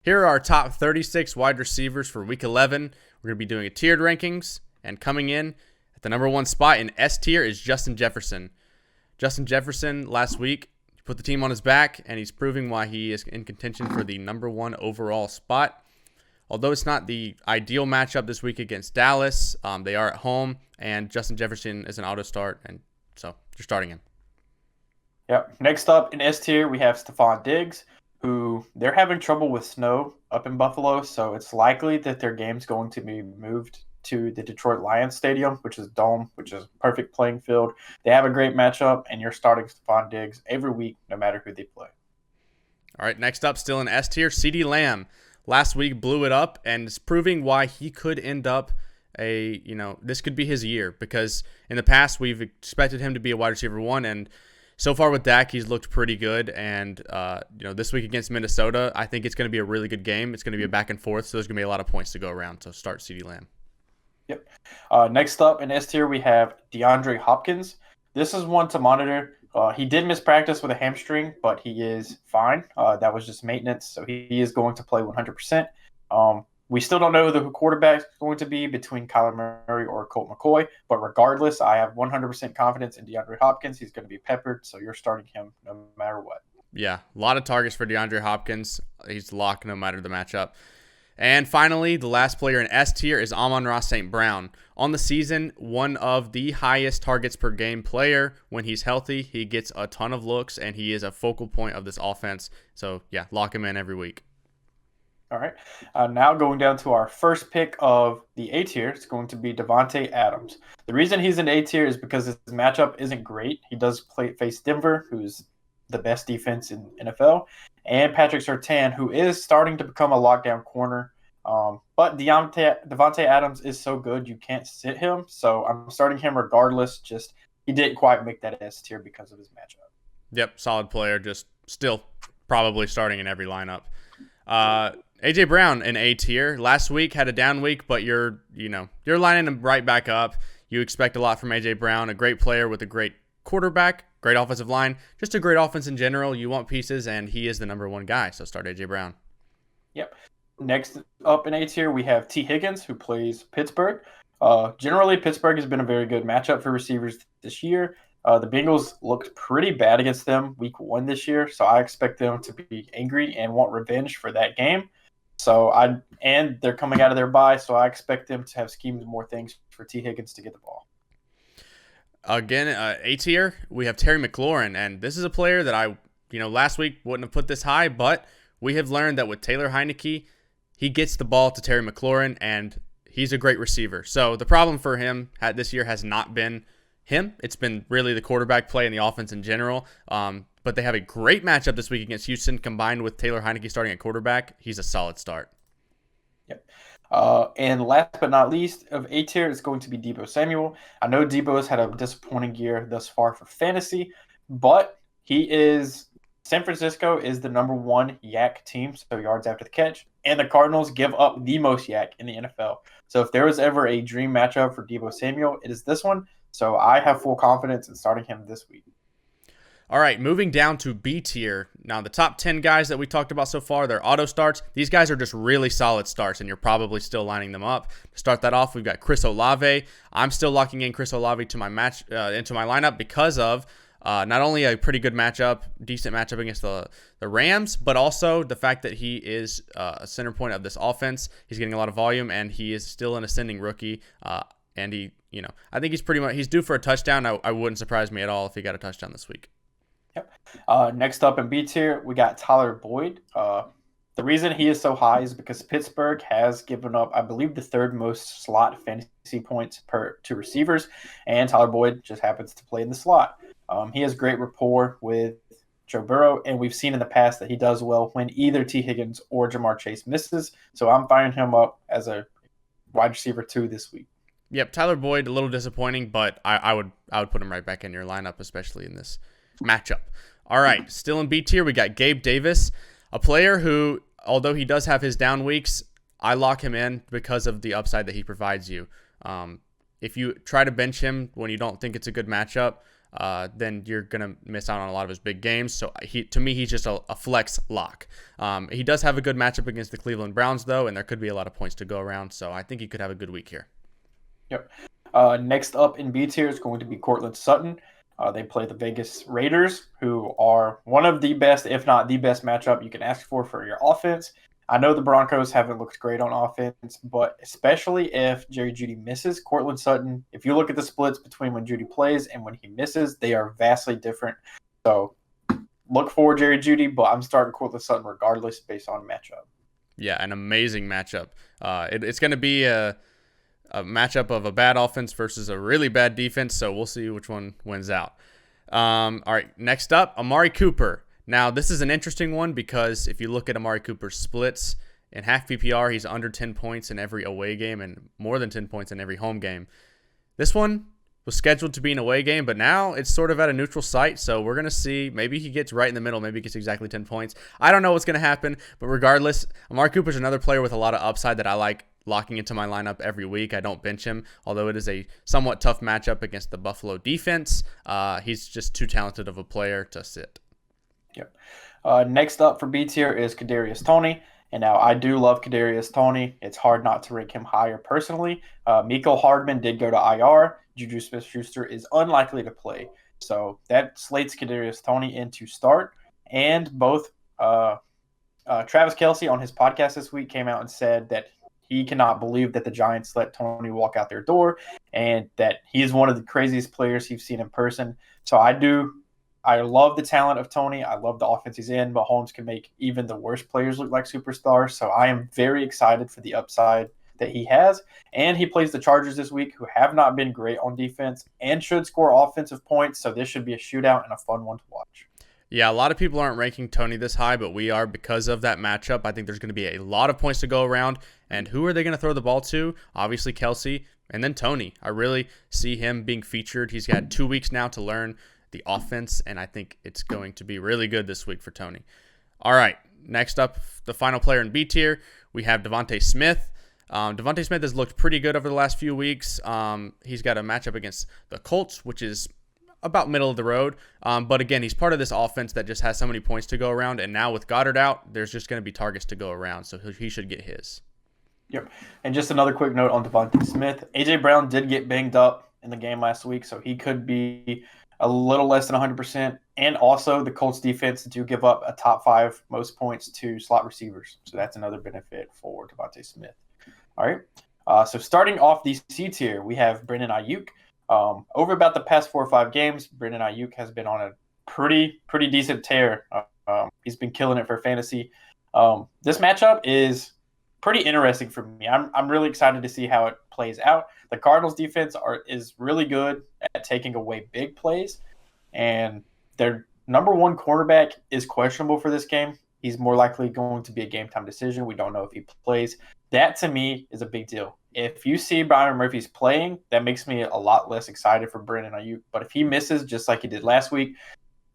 Here are our top 36 wide receivers for Week 11. We're going to be doing a tiered rankings, and coming in at the number one spot in S tier is Justin Jefferson. Justin Jefferson last week put the team on his back, and he's proving why he is in contention for the number one overall spot. Although it's not the ideal matchup this week against Dallas, they are at home, and Justin Jefferson is an auto start, and so you're starting him. Yep. Next up in S tier, we have Stefon Diggs, who they're having trouble with snow up in Buffalo, so it's likely that their game's going to be moved to the Detroit Lions Stadium, which is a dome, which is a perfect playing field. They have a great matchup, and you're starting Stefon Diggs every week, no matter who they play. All right, next up, still in S tier, Ceedee Lamb. Last week blew it up, and it's proving why he could end up this could be his year, because in the past we've expected him to be a wide receiver one, and so far with Dak, he's looked pretty good, and this week against Minnesota, I think it's going to be a really good game. It's going to be a back and forth, so there's going to be a lot of points to go around. So start Ceedee Lamb. Yep. Next up in S tier, we have DeAndre Hopkins. This is one to monitor. He did miss practice with a hamstring, but he is fine. That was just maintenance, so he is going to play 100%. We still don't know who the quarterback is going to be between Kyler Murray or Colt McCoy, but regardless, I have 100% confidence in DeAndre Hopkins. He's going to be peppered, so you're starting him no matter what. Yeah, a lot of targets for DeAndre Hopkins. He's locked no matter the matchup. And finally, the last player in S tier is Amon-Ra St. Brown. On the season, one of the highest targets per game player. When he's healthy, he gets a ton of looks, and he is a focal point of this offense. So, yeah, lock him in every week. All right. Now going down to our first pick of the A tier, it's going to be Davante Adams. The reason he's in A tier is because his matchup isn't great. He does face Denver, who's the best defense in NFL, and Patrick Surtain, who is starting to become a lockdown corner. But Davante Adams is so good, you can't sit him. So I'm starting him regardless. Just he didn't quite make that S tier because of his matchup. Yep, solid player. Just still probably starting in every lineup. A.J. Brown in A tier. Last week had a down week, but you're lining him right back up. You expect a lot from A.J. Brown, a great player with a great quarterback, great offensive line, just a great offense in general. You want pieces, and he is the number one guy, so start A.J. Brown. Yep. Next up in A tier, we have T. Higgins, who plays Pittsburgh. Generally, Pittsburgh has been a very good matchup for receivers this year. The Bengals looked pretty bad against them week one this year, so I expect them to be angry and want revenge for that game. And they're coming out of their bye, so I expect them to have schemed more things for T. Higgins to get the ball. Again, A tier, we have Terry McLaurin, and this is a player that last week wouldn't have put this high, but we have learned that with Taylor Heinicke, he gets the ball to Terry McLaurin, and he's a great receiver. So the problem for him this year has not been him. It's been really the quarterback play and the offense in general. But they have a great matchup this week against Houston, combined with Taylor Heinicke starting at quarterback. He's a solid start. Yep. And last but not least of A tier is going to be Deebo Samuel. I know Deebo has had a disappointing year thus far for fantasy, but San Francisco is the number one yak team, so yards after the catch, and the Cardinals give up the most yak in the NFL. So if there was ever a dream matchup for Deebo Samuel, it is this one. So I have full confidence in starting him this week. All right, moving down to B tier. Now, the top 10 guys that we talked about so far, they're auto starts. These guys are just really solid starts, and you're probably still lining them up. To start that off, we've got Chris Olave. I'm still locking in Chris Olave to my into my lineup because of not only a pretty good matchup, decent matchup against the Rams, but also the fact that he is a center point of this offense. He's getting a lot of volume, and he is still an ascending rookie. And I think he's due for a touchdown. I wouldn't surprise me at all if he got a touchdown this week. Yep. Next up in B tier, we got Tyler Boyd. The reason he is so high is because Pittsburgh has given up, I believe, the third most slot fantasy points to receivers, and Tyler Boyd just happens to play in the slot. He has great rapport with Joe Burrow, and we've seen in the past that he does well when either T. Higgins or Jamar Chase misses. So I'm firing him up as a wide receiver 2 this week. Yep, Tyler Boyd, a little disappointing, but I would put him right back in your lineup, especially in this matchup. All right, still in B tier, we got Gabe Davis, a player who, although he does have his down weeks, I lock him in because of the upside that he provides you. If you try to bench him when you don't think it's a good matchup, then you're going to miss out on a lot of his big games. So to me, he's just a flex lock. He does have a good matchup against the Cleveland Browns, though, and there could be a lot of points to go around. So I think he could have a good week here. Yep. Next up in B tier is going to be Courtland Sutton. They play the Vegas Raiders, who are one of the best, if not the best matchup you can ask for your offense. I know the Broncos haven't looked great on offense, but especially if Jerry Jeudy misses, Courtland Sutton, if you look at the splits between when Jeudy plays and when he misses, they are vastly different. So look for Jerry Jeudy, but I'm starting Courtland Sutton regardless based on matchup. Yeah, an amazing matchup. It's going to be a matchup of a bad offense versus a really bad defense, so we'll see which one wins out. All right, next up, Amari Cooper. Now, this is an interesting one because if you look at Amari Cooper's splits, in half PPR, he's under 10 points in every away game and more than 10 points in every home game. This one was scheduled to be an away game, but now it's sort of at a neutral site, so we're going to see. Maybe he gets right in the middle. Maybe he gets exactly 10 points. I don't know what's going to happen, but regardless, Amari Cooper's another player with a lot of upside that I like locking into my lineup every week. I don't bench him, although it is a somewhat tough matchup against the Buffalo defense. He's just too talented of a player to sit. Yep. Next up for B tier is Kadarius Toney. And now I do love Kadarius Toney. It's hard not to rank him higher personally. Mecole Hardman did go to IR. Juju Smith-Schuster is unlikely to play. So that slates Kadarius Toney in to start. And both Travis Kelce on his podcast this week came out and said that he cannot believe that the Giants let Toney walk out their door and that he is one of the craziest players he's seen in person. So I love the talent of Toney. I love the offense he's in. Mahomes can make even the worst players look like superstars. So I am very excited for the upside that he has. And he plays the Chargers this week, who have not been great on defense and should score offensive points. So this should be a shootout and a fun one to watch. Yeah, a lot of people aren't ranking Toney this high, but we are because of that matchup. I think there's going to be a lot of points to go around. And who are they going to throw the ball to? Obviously, Kelce and then Toney. I really see him being featured. He's had 2 weeks now to learn the offense, and I think it's going to be really good this week for Toney. All right, next up, the final player in B tier, we have Devonta Smith. Devonta Smith has looked pretty good over the last few weeks. He's got a matchup against the Colts, which is about middle of the road. But again, he's part of this offense that just has so many points to go around, and now with Goddard out, there's just going to be targets to go around, so he should get his. Yep. And just another quick note on Devonta Smith. A.J. Brown did get banged up in the game last week, so he could be a little less than 100%. And also, the Colts defense do give up a top 5 most points to slot receivers. So that's another benefit for Devonta Smith. All right. So starting off the C tier, we have Brandin Aiyuk. Over about the past 4 or 5 games, Brandin Aiyuk has been on a pretty decent tear. He's been killing it for fantasy. This matchup is pretty interesting for me. I'm really excited to see how it plays out. The Cardinals defense is really good at taking away big plays, and their number 1 cornerback is questionable for this game. He's more likely going to be a game-time decision. We don't know if he plays. That, to me, is a big deal. If you see Byron Murphy's playing, that makes me a lot less excited for Brandin Aiyuk. But if he misses just like he did last week,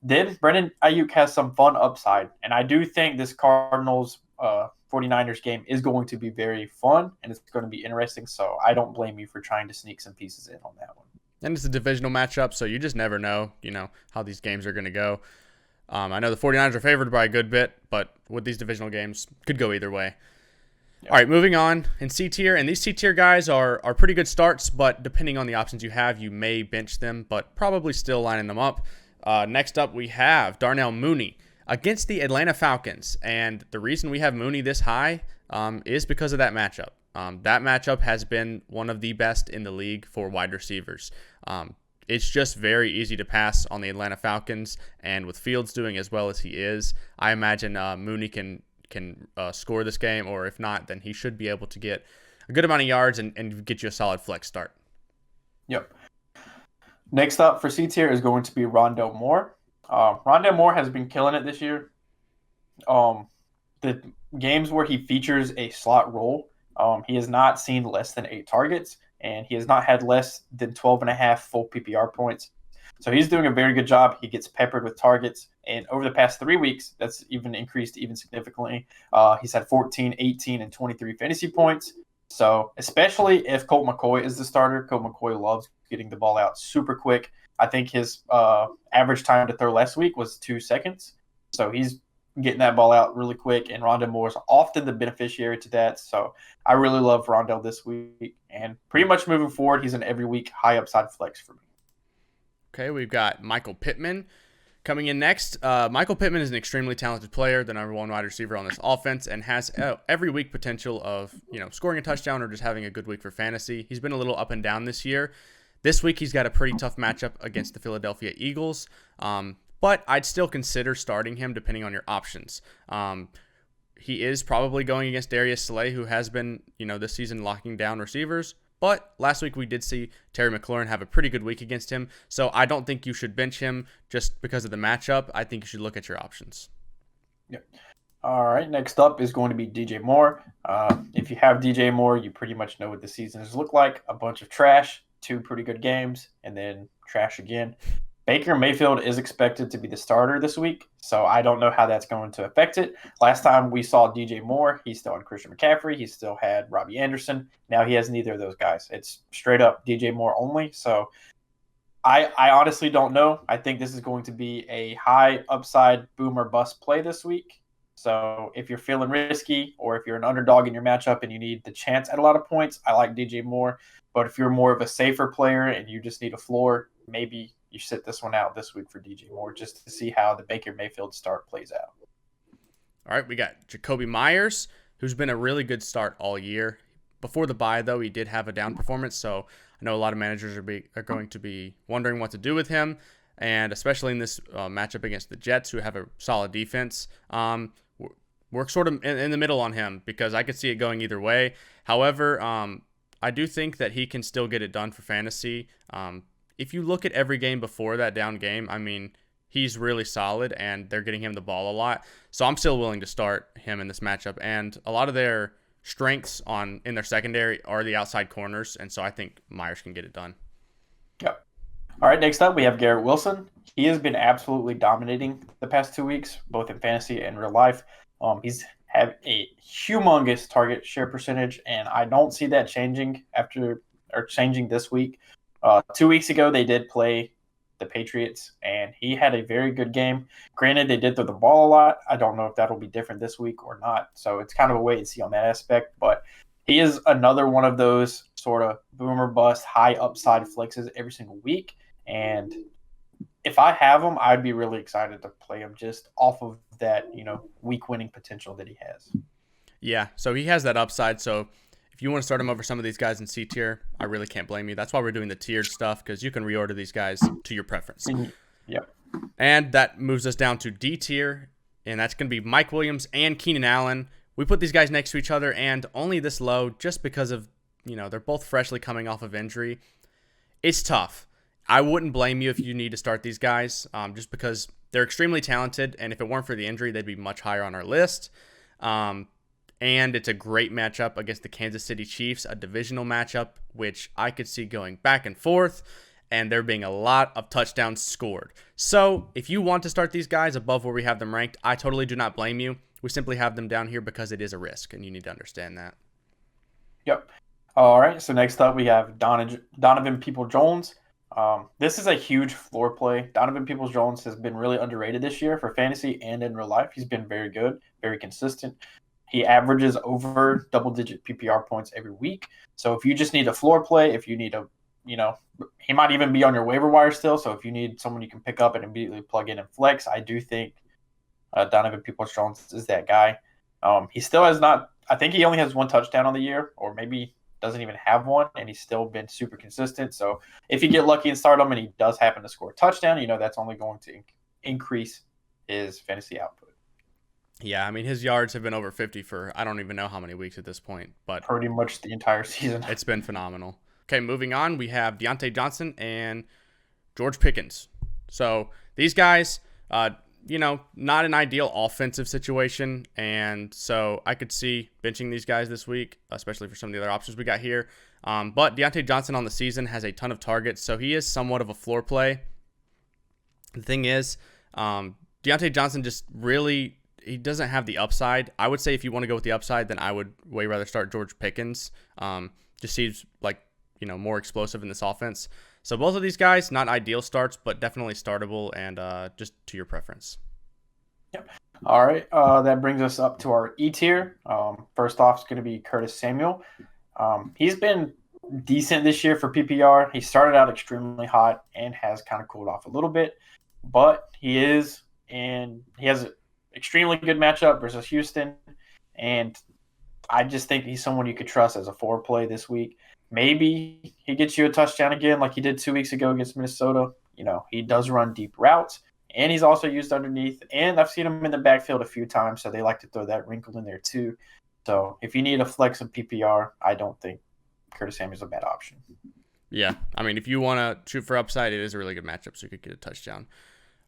then Brandin Aiyuk has some fun upside. And I do think this Cardinals 49ers game is going to be very fun, and it's going to be interesting. So I don't blame you for trying to sneak some pieces in on that one. And it's a divisional matchup, so you just never know, how these games are going to go. I know the 49ers are favored by a good bit, but with these divisional games, could go either way. Yep. All right, moving on in C tier, and these C tier guys are pretty good starts, but depending on the options you have, you may bench them, but probably still lining them up. Next up, we have Darnell Mooney against the Atlanta Falcons, and the reason we have Mooney this high is because of that matchup. That matchup has been one of the best in the league for wide receivers. It's just very easy to pass on the Atlanta Falcons, and with Fields doing as well as he is, I imagine Mooney can score this game, or if not, then he should be able to get a good amount of yards and get you a solid flex start. Yep. Next up for C tier is going to be Rondale Moore. Rondale Moore has been killing it this year. The games where he features a slot role, he has not seen less than 8 targets, and he has not had less than 12.5 full PPR points. So he's doing a very good job. He gets peppered with targets, and over the past 3 weeks, that's even increased even significantly. He's had 14, 18, and 23 fantasy points. So especially if Colt McCoy is the starter, Colt McCoy loves getting the ball out super quick. I think his average time to throw last week was 2 seconds. So he's getting that ball out really quick, and Rondale Moore is often the beneficiary to that. So I really love Rondale this week, and pretty much moving forward, he's an every week high upside flex for me. Okay, we've got Michael Pittman coming in next. Michael Pittman is an extremely talented player, the number one wide receiver on this offense, and has every week potential of scoring a touchdown or just having a good week for fantasy. He's been a little up and down this year. This week he's got a pretty tough matchup against the Philadelphia Eagles, but I'd still consider starting him depending on your options. He is probably going against Darius Slayton, who has been this season locking down receivers. But last week we did see Terry McLaurin have a pretty good week against him, so I don't think you should bench him just because of the matchup. I think you should look at your options. Yep. All right, next up is going to be DJ Moore. If you have DJ Moore, you pretty much know what the season has looked like. A bunch of trash, 2 pretty good games, and then trash again. Baker Mayfield is expected to be the starter this week, so I don't know how that's going to affect it. Last time we saw DJ Moore, he still had Christian McCaffrey. He still had Robbie Anderson. Now he has neither of those guys. It's straight up DJ Moore only. So I honestly don't know. I think this is going to be a high upside boom or bust play this week. So if you're feeling risky or if you're an underdog in your matchup and you need the chance at a lot of points, I like DJ Moore. But if you're more of a safer player and you just need a floor, maybe you sit this one out this week for DJ Moore just to see how the Baker Mayfield start plays out. All right, we got Jakobi Meyers, who's been a really good start all year. Before the bye, though, he did have a down performance, so I know a lot of managers are going to be wondering what to do with him, and especially in this matchup against the Jets, who have a solid defense. We're sort of in the middle on him because I could see it going either way. However, I do think that he can still get it done for fantasy. If you look at every game before that down game, I mean, he's really solid, and they're getting him the ball a lot. So I'm still willing to start him in this matchup. And a lot of their strengths in their secondary are the outside corners, and so I think Myers can get it done. Yep. All right, next up we have Garrett Wilson. He has been absolutely dominating the past 2 weeks, both in fantasy and real life. He's had a humongous target share percentage, and I don't see that changing this week. 2 weeks ago, they did play the Patriots, and he had a very good game. Granted, they did throw the ball a lot. I don't know if that'll be different this week or not, so it's kind of a wait and see on that aspect. But he is another one of those sort of boomer bust, high upside flexes every single week. And if I have him, I'd be really excited to play him just off of that, week winning potential that he has. Yeah, so he has that upside, so if you want to start him over some of these guys in C tier, I really can't blame you. That's why we're doing the tiered stuff, because you can reorder these guys to your preference. Yep. And that moves us down to D tier, and that's going to be Mike Williams and Keenan Allen. We put these guys next to each other, and only this low just because of, they're both freshly coming off of injury. It's tough. I wouldn't blame you if you need to start these guys, just because they're extremely talented, and if it weren't for the injury, they'd be much higher on our list. And it's a great matchup against the Kansas City Chiefs, a divisional matchup, which I could see going back and forth, and there being a lot of touchdowns scored. So if you want to start these guys above where we have them ranked, I totally do not blame you. We simply have them down here because it is a risk, and you need to understand that. Yep. All right, so next up we have Donovan Peoples-Jones. This is a huge floor play. Donovan Peoples-Jones has been really underrated this year for fantasy and in real life. He's been very good, very consistent. He averages over double-digit PPR points every week. So if you just need a floor play, if you need he might even be on your waiver wire still. So if you need someone you can pick up and immediately plug in and flex, I do think Donovan Peoples-Jones is that guy. He still has not – I think he only has 1 touchdown on the year, or maybe doesn't even have one, and he's still been super consistent. So if you get lucky and start him and he does happen to score a touchdown, that's only going to increase his fantasy output. Yeah, I mean, his yards have been over 50 for I don't even know how many weeks at this point, but pretty much the entire season. It's been phenomenal. Okay, moving on, we have Diontae Johnson and George Pickens. So these guys, not an ideal offensive situation, and so I could see benching these guys this week, especially for some of the other options we got here. But Diontae Johnson on the season has a ton of targets, so he is somewhat of a floor play. The thing is, Diontae Johnson just really... he doesn't have the upside. I would say if you want to go with the upside, then I would way rather start George Pickens. Just seems like, more explosive in this offense. So both of these guys, not ideal starts, but definitely startable and just to your preference. Yep. All right. That brings us up to our E tier. First off is going to be Curtis Samuel. He's been decent this year for PPR. He started out extremely hot and has kind of cooled off a little bit, but he has an extremely good matchup versus Houston, and I just think he's someone you could trust as a forward play this week. Maybe he gets you a touchdown again like he did 2 weeks ago against Minnesota. He does run deep routes, and he's also used underneath, and I've seen him in the backfield a few times, so they like to throw that wrinkle in there too. So if you need a flex in PPR, I don't think Curtis Samuel's a bad option. Yeah, I mean, if you want to shoot for upside, it is a really good matchup, so you could get a touchdown.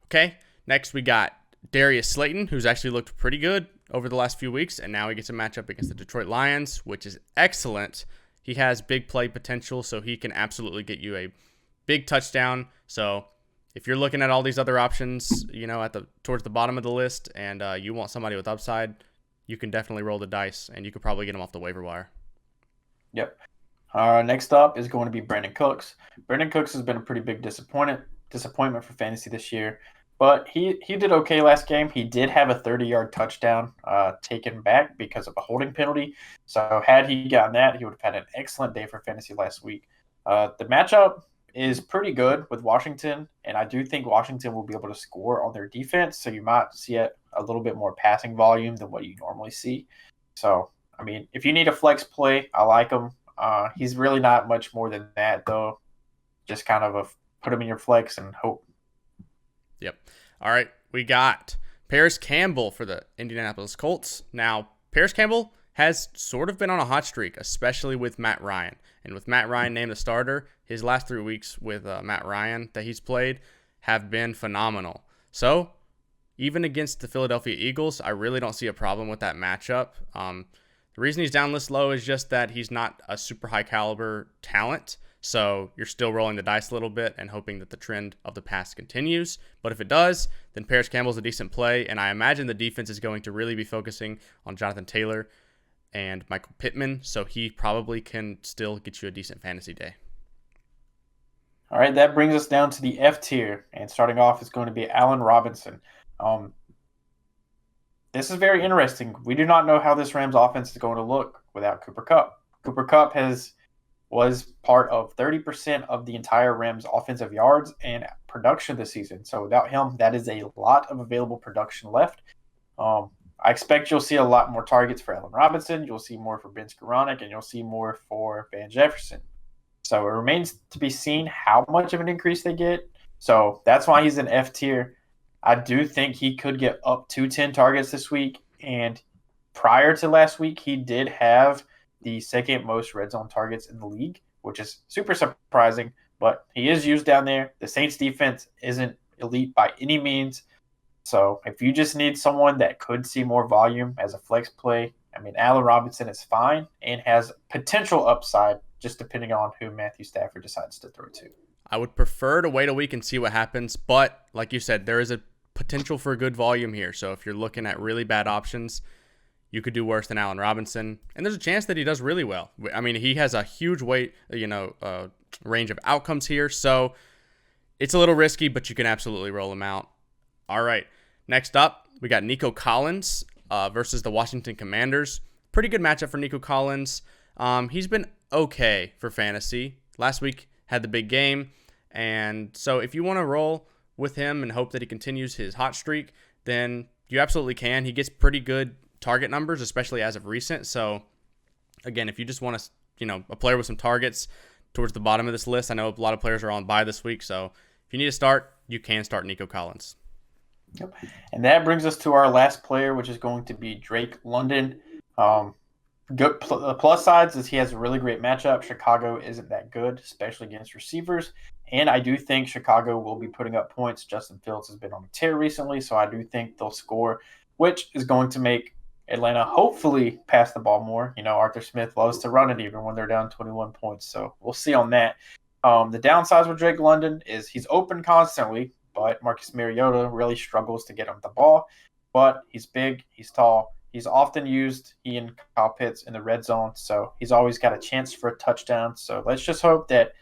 Okay, next we got Darius Slayton, who's actually looked pretty good over the last few weeks, and now he gets a matchup against the Detroit Lions, which is excellent. He has big play potential, so he can absolutely get you a big touchdown. So if you're looking at all these other options, towards the bottom of the list, and you want somebody with upside, you can definitely roll the dice, and you could probably get him off the waiver wire. Yep. Next up is going to be Brandin Cooks. Brandin Cooks has been a pretty big disappointment for fantasy this year, but he did okay last game. He did have a 30-yard touchdown taken back because of a holding penalty. So had he gotten that, he would have had an excellent day for fantasy last week. The matchup is pretty good with Washington, and I do think Washington will be able to score on their defense, so you might see a little bit more passing volume than what you normally see. So, I mean, if you need a flex play, I like him. He's really not much more than that, though. Just kind of put him in your flex and hope. Yep. All right, we got Parris Campbell for the Indianapolis Colts. Now, Parris Campbell has sort of been on a hot streak, especially with Matt Ryan. And with Matt Ryan named the starter, his last 3 weeks with Matt Ryan that he's played have been phenomenal. So, even against the Philadelphia Eagles, I really don't see a problem with that matchup. The reason he's down this low is just that he's not a super high caliber talent. So you're still rolling the dice a little bit and hoping that the trend of the past continues. But if it does, then Parris Campbell's a decent play. And I imagine the defense is going to really be focusing on Jonathan Taylor and Michael Pittman. So he probably can still get you a decent fantasy day. All right, that brings us down to the F tier. And starting off is going to be Allen Robinson. This is very interesting. We do not know how this Rams offense is going to look without Cooper Kupp. Cooper Kupp was part of 30% of the entire Rams offensive yards and production this season. So without him, that is a lot of available production left. I expect you'll see a lot more targets for Allen Robinson. You'll see more for Ben Skoranek, and you'll see more for Van Jefferson. So it remains to be seen how much of an increase they get. So that's why he's an F tier. I do think he could get up to 10 targets this week. And prior to last week, he did have the second most red zone targets in the league, which is super surprising. But he is used down there. The Saints defense isn't elite by any means. So if you just need someone that could see more volume as a flex play, I mean, Allen Robinson is fine and has potential upside just depending on who Matthew Stafford decides to throw to. I would prefer to wait a week and see what happens. But like you said, there is a potential for good volume here. So if you're looking at really bad options, you could do worse than Allen Robinson. And there's a chance that he does really well. I mean, he has a huge range of outcomes here. So it's a little risky, but you can absolutely roll him out. All right. Next up, we got Nico Collins versus the Washington Commanders. Pretty good matchup for Nico Collins. He's been okay for fantasy. Last week had the big game. And so if you want to roll with him and hope that he continues his hot streak, then you absolutely can. He gets pretty good target numbers, especially as of recent. So again, if you just want to, a player with some targets towards the bottom of this list, I know a lot of players are on bye this week. So if you need to start, you can start Nico Collins. Yep. And that brings us to our last player, which is going to be Drake London. Good plus sides is he has a really great matchup. Chicago isn't that good, especially against receivers. And I do think Chicago will be putting up points. Justin Fields has been on a tear recently, so I do think they'll score, which is going to make Atlanta hopefully pass the ball more. Arthur Smith loves to run it even when they're down 21 points, so we'll see on that. The downsides with Drake London is he's open constantly, but Marcus Mariota really struggles to get him the ball. But he's big, he's tall. He's often used, he and Kyle Pitts, in the red zone, so he's always got a chance for a touchdown. So let's just hope that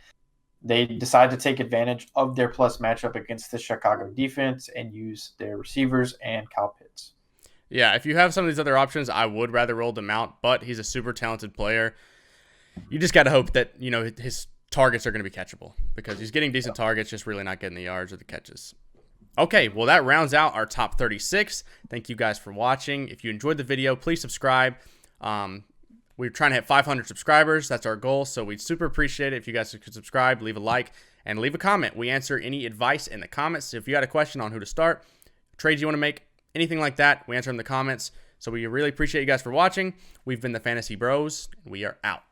they decide to take advantage of their plus matchup against the Chicago defense and use their receivers and Kyle Pitts. Yeah, if you have some of these other options, I would rather roll them out, but he's a super talented player. You just got to hope that, his targets are going to be catchable because he's getting decent targets, just really not getting the yards or the catches. Okay, well, that rounds out our top 36. Thank you guys for watching. If you enjoyed the video, please subscribe. We're trying to hit 500 subscribers. That's our goal, so we'd super appreciate it if you guys could subscribe, leave a like, and leave a comment. We answer any advice in the comments. So if you got a question on who to start, trades you want to make, anything like that, we answer in the comments. So we really appreciate you guys for watching. We've been the Fantasy Bros. We are out.